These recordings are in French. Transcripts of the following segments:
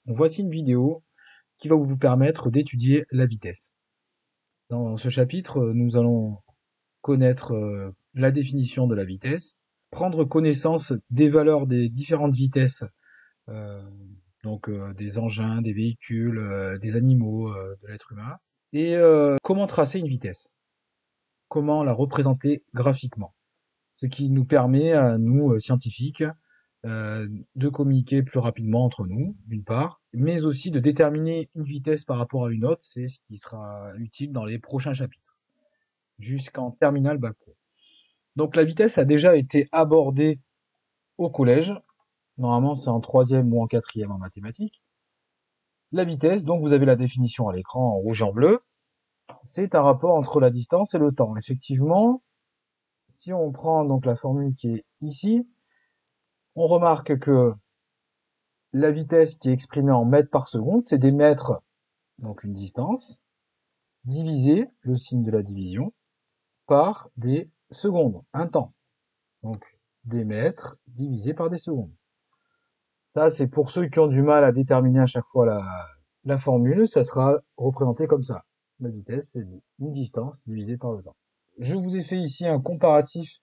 Voici une vidéo qui va vous permettre d'étudier la vitesse. Dans ce chapitre, nous allons connaître la définition de la vitesse, prendre connaissance des valeurs des différentes vitesses, euh, des engins, des véhicules, des animaux, de l'être humain, et comment tracer une vitesse, comment la représenter graphiquement, ce qui nous permet à nous, scientifiques, de communiquer plus rapidement entre nous, d'une part, mais aussi de déterminer une vitesse par rapport à une autre, c'est ce qui sera utile dans les prochains chapitres, jusqu'en terminale bac pro. Donc la vitesse a déjà été abordée au collège, normalement c'est en troisième ou en quatrième en mathématiques. La vitesse, donc vous avez la définition à l'écran en rouge et en bleu, c'est un rapport entre la distance et le temps. Effectivement, si on prend donc la formule qui est ici, on remarque que la vitesse qui est exprimée en mètres par seconde, c'est des mètres, donc une distance, divisé, le signe de la division, par des secondes, un temps. Donc des mètres divisé par des secondes. Ça, c'est pour ceux qui ont du mal à déterminer à chaque fois la formule, ça sera représenté comme ça. La vitesse, c'est une distance divisée par le temps. Je vous ai fait ici un comparatif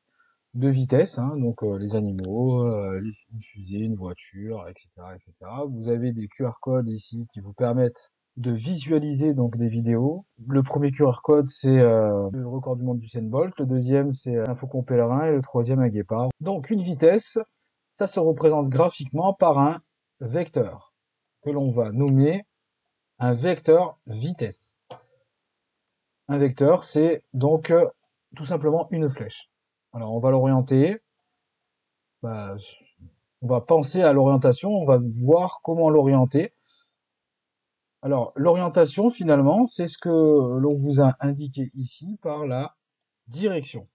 de vitesse, hein, donc les animaux, une fusée, une voiture, etc., etc. Vous avez des QR codes ici qui vous permettent de visualiser donc des vidéos. Le premier QR code, c'est le record du monde du Usain Bolt. Le deuxième, c'est un faucon pèlerin. Et le troisième, un guépard. Donc une vitesse, ça se représente graphiquement par un vecteur que l'on va nommer un vecteur vitesse. Un vecteur, c'est donc tout simplement une flèche. Alors on va l'orienter. Bah, on va penser à l'orientation, on va voir comment l'orienter. Alors, l'orientation, finalement, c'est ce que l'on vous a indiqué ici par la direction.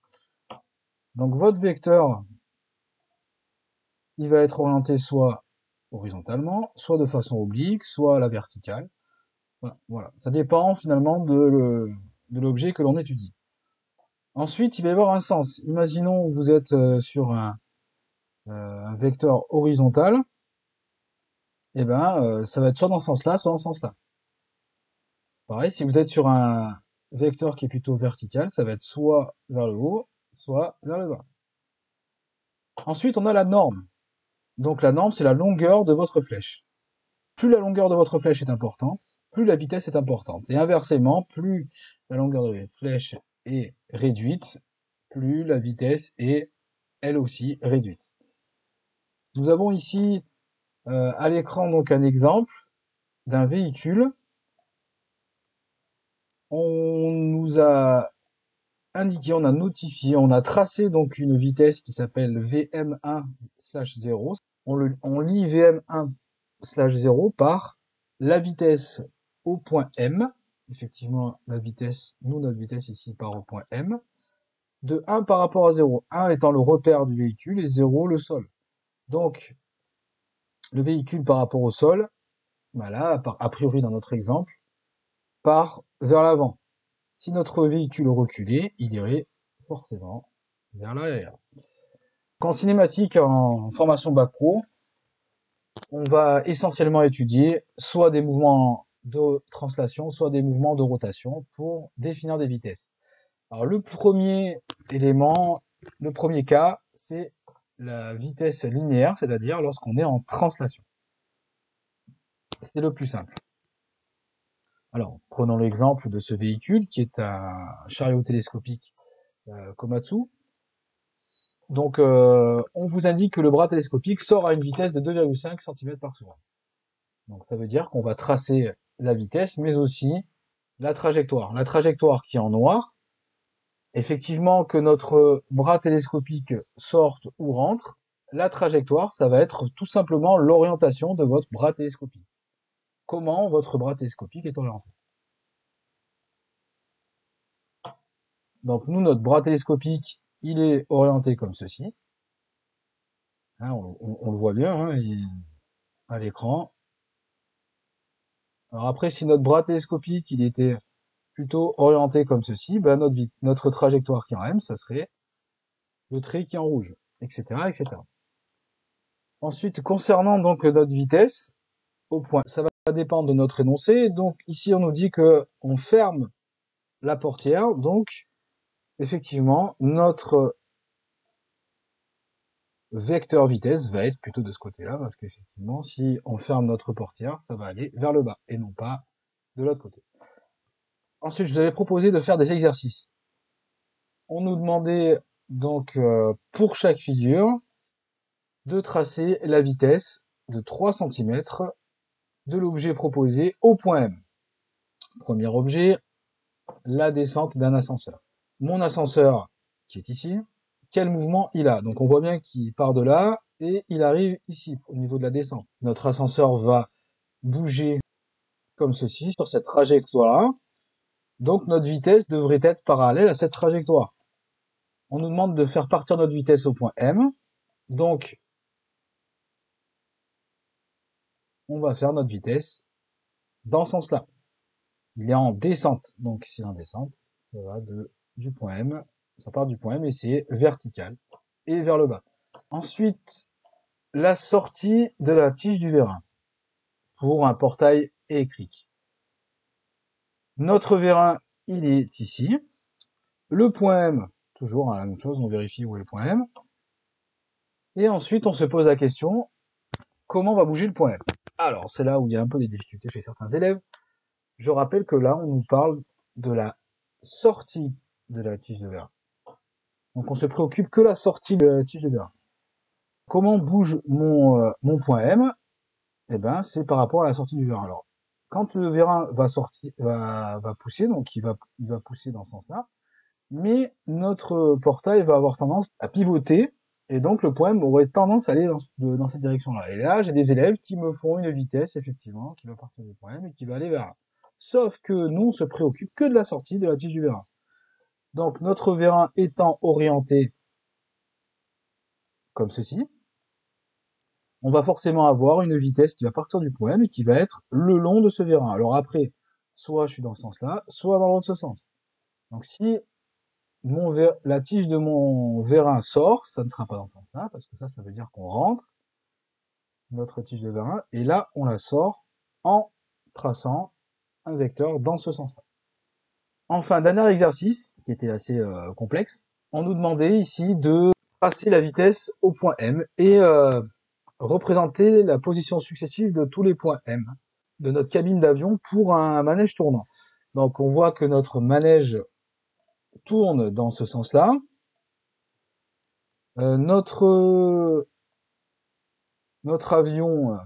Donc, votre vecteur, il va être orienté soit horizontalement, soit de façon oblique, soit à la verticale. Voilà. Ça dépend, finalement, de l'objet que l'on étudie. Ensuite, il va y avoir un sens. Imaginons que vous êtes sur un vecteur horizontal. Eh ben, ça va être soit dans ce sens-là, soit dans ce sens-là. Pareil, si vous êtes sur un vecteur qui est plutôt vertical, ça va être soit vers le haut, soit vers le bas. Ensuite, on a la norme. Donc la norme, c'est la longueur de votre flèche. Plus la longueur de votre flèche est importante, plus la vitesse est importante. Et inversement, plus la longueur de la flèche est réduite, plus la vitesse est elle aussi réduite. Nous avons ici à l'écran donc un exemple d'un véhicule. On nous a indiqué, on a notifié, on a tracé donc une vitesse qui s'appelle VM1/0. On lit VM1/0 par la vitesse au point M. Effectivement, la vitesse, notre vitesse ici part au point M. De 1 par rapport à 0. 1 étant le repère du véhicule et 0 le sol. Donc, le véhicule par rapport au sol, voilà, a priori dans notre exemple, part vers l'avant. Si notre véhicule reculait, il irait forcément vers l'arrière. En cinématique, en formation bac pro, on va essentiellement étudier soit des mouvements de translation, soit des mouvements de rotation pour définir des vitesses. Alors le premier élément, le premier cas, c'est la vitesse linéaire, c'est-à-dire lorsqu'on est en translation. C'est le plus simple. Alors, prenons l'exemple de ce véhicule qui est un chariot télescopique Komatsu. Donc, on vous indique que le bras télescopique sort à une vitesse de 2,5 cm par seconde. Donc, ça veut dire qu'on va tracer la vitesse, mais aussi la trajectoire. La trajectoire qui est en noir, effectivement, que notre bras télescopique sorte ou rentre, la trajectoire, ça va être tout simplement l'orientation de votre bras télescopique. Comment votre bras télescopique est orienté. Donc, nous, notre bras télescopique, il est orienté comme ceci. Hein, on le voit bien, hein, à l'écran. Alors après, si notre bras télescopique, il était plutôt orienté comme ceci, ben notre trajectoire qui est en M, ça serait le trait qui est en rouge, etc., etc. Ensuite, concernant donc notre vitesse, au point. Ça va dépendre de notre énoncé. Donc ici, on nous dit que on ferme la portière. Donc, effectivement, notre vecteur vitesse va être plutôt de ce côté-là, parce qu'effectivement, si on ferme notre portière, ça va aller vers le bas et non pas de l'autre côté. Ensuite, je vous avais proposé de faire des exercices. On nous demandait donc pour chaque figure de tracer la vitesse de 3 cm de l'objet proposé au point M. Premier objet, la descente d'un ascenseur. Mon ascenseur qui est ici, quel mouvement il a? Donc on voit bien qu'il part de là et il arrive ici au niveau de la descente. Notre ascenseur va bouger comme ceci sur cette trajectoire-là. Donc notre vitesse devrait être parallèle à cette trajectoire. On nous demande de faire partir notre vitesse au point M. Donc on va faire notre vitesse dans ce sens-là. Il est en descente. Donc s'il est en descente, ça va du point M. Ça part du point M et c'est vertical et vers le bas. Ensuite, la sortie de la tige du vérin pour un portail électrique. Notre vérin, il est ici. Le point M, toujours la même chose, on vérifie où est le point M. Et ensuite, on se pose la question, comment va bouger le point M? Alors, c'est là où il y a un peu des difficultés chez certains élèves. Je rappelle que là, on nous parle de la sortie de la tige de vérin. Donc, on se préoccupe que la sortie de la tige de vérin. Comment bouge mon point M? Eh ben, c'est par rapport à la sortie du vérin. Alors, quand le vérin va sortir, va pousser, donc il va pousser dans ce sens-là, mais notre portail va avoir tendance à pivoter, et donc le point M aurait tendance à aller dans cette direction-là. Et là, j'ai des élèves qui me font une vitesse, effectivement, qui va partir du point M et qui va aller vers là. Sauf que nous, on se préoccupe que de la sortie de la tige du vérin. Donc, notre vérin étant orienté comme ceci, on va forcément avoir une vitesse qui va partir du point M et qui va être le long de ce vérin. Alors après, soit je suis dans ce sens-là, soit dans l'autre sens. Donc si la tige de mon vérin sort, ça ne sera pas dans ce sens-là, parce que ça veut dire qu'on rentre notre tige de vérin, et là, on la sort en traçant un vecteur dans ce sens-là. Enfin, dernier exercice, qui était assez complexe, on nous demandait ici de tracer la vitesse au point M et représenter la position successive de tous les points M de notre cabine d'avion pour un manège tournant. Donc on voit que notre manège tourne dans ce sens-là. Notre avion,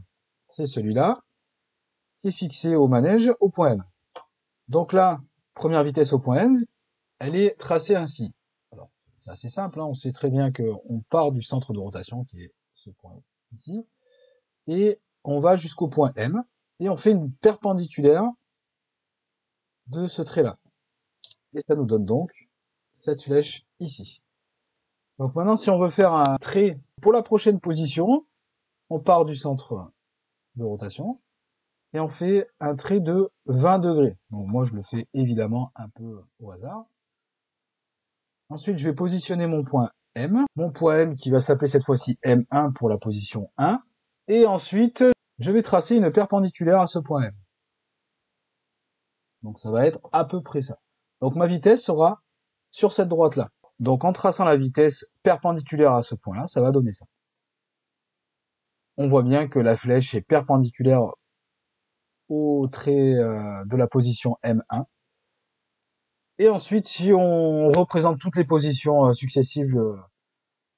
c'est celui-là, qui est fixé au manège au point M. Donc là, première vitesse au point M, elle est tracée ainsi. Alors, c'est assez simple, hein, on sait très bien qu'on part du centre de rotation, qui est ce point ici, et on va jusqu'au point M, et on fait une perpendiculaire de ce trait-là. Et ça nous donne donc cette flèche ici. Donc maintenant, si on veut faire un trait pour la prochaine position, on part du centre de rotation et on fait un trait de 20 degrés. Donc moi, je le fais évidemment un peu au hasard. Ensuite, je vais positionner mon point M. Mon point M qui va s'appeler cette fois-ci M1 pour la position 1. Et ensuite, je vais tracer une perpendiculaire à ce point M. Donc ça va être à peu près ça. Donc ma vitesse sera sur cette droite-là. Donc en traçant la vitesse perpendiculaire à ce point-là, ça va donner ça. On voit bien que la flèche est perpendiculaire au trait de la position M1. Et ensuite, si on représente toutes les positions successives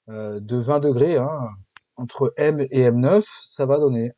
de 20 degrés, hein, entre M et M9, ça va donner